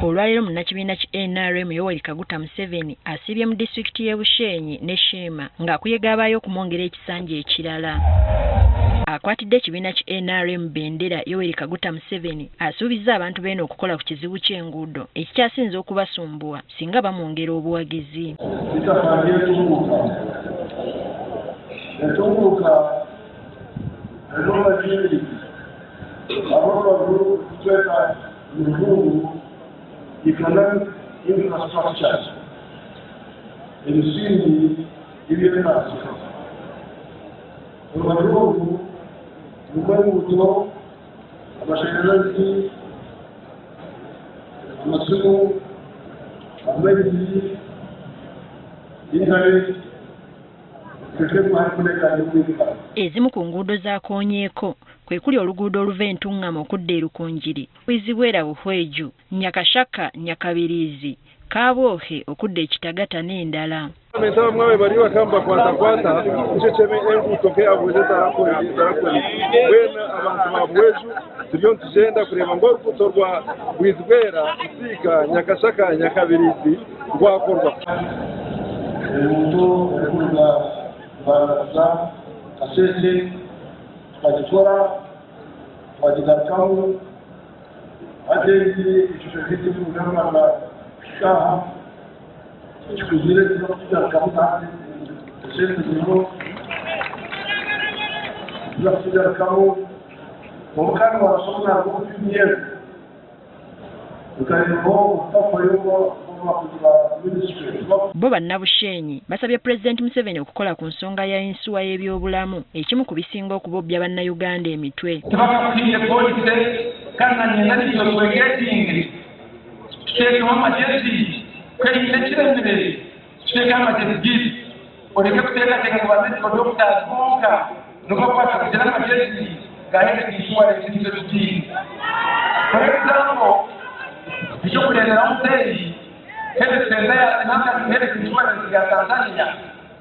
Olwaleero munnakibiina ki NRM Yoweri Kaguta Museveni asibye mu disitulikiti y'e Bushenyi ne Sheema ng'akuyega abaayo okumwongera ekisanja ekirala. Akwatidde ekibiina ki NRM Bendera Yoweri Kaguta Museveni asuubizza abantu beeno okukola ku kizibu ky'enguudo ekikyasinze okubasumbuwa singa bamwongera obuwagizi. Economic infrastructure emisingi y'ebyenfuna olwalungu lugwenguudo amashanyarazi amasimu amazzi internet ezimu ku nguudo zaakoonyeeko kwe kuli oluguudo oluva Entuŋŋama okudda e Rukungiri, Wizibwera Buhweju, Nyakashaka Nyakabirizi, Kaabwohe okudda e Kitagata n'endala. Mwawe bali bakamba kwata nchecheme enguudo keyabuuleza arakweli wena abantu ba Buhweju turiyo ntugenda kureba ngo oruguudo rwa Wizibwera Nsiika Nyakashaka Nyakabirizi rwakorwa. Baraza kasese twagikora twagigarukaho agenzi ikicociti kugamba shaha kikuzire tugarukaho kandi kasese zino tugarukaho mukano warasomna rwo kubyiyeza ukarimo utakoyemo Bo bannabushenyi basabye Pulezidenti Museveni okukola ku nsonga ya ensuwa y'ebyobulamu ekimu ku bisinga okubobbya bannayuganda emitwe. Tebakakwiye polisi kana nyenda nizo twegetingi tuteeke amajezi kweyina ekiremere tuteeke amajezi oleke kuteekateeka ku bamedical doctors bonka nobakwata kugira amajezi gaheke insurance nizo tutingi. For example, ekyokulendera omuzeeyi Health insurance ya Tanzania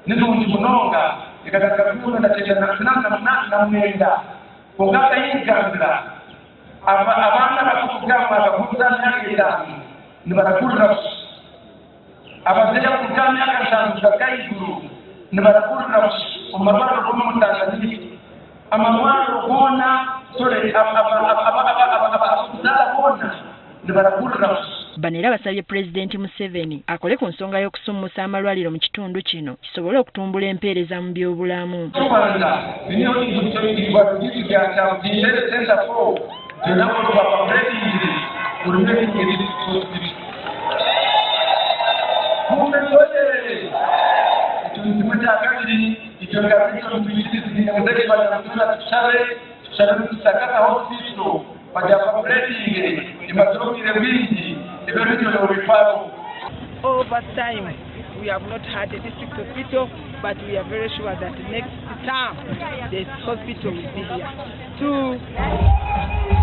nizungi munonga ikatakakuwa na tena na mwenda kungaka yinganga abana bakugama bakakuza myaka itanu ni barakurira abazeya kugama myaka itanu bakayiguru ni barakurira umabaro ko mu Tanzania amabaro bona sore abana ni barakurira. Banera basabye Pulezidenti Museveni akole ku nsonga y'okusummusa amalwaliro mu kitundu kino kisobole okutumbula empeereza mu byobulamu. Over time, we have not had a district hospital, but we are very sure that next term the hospital will be here.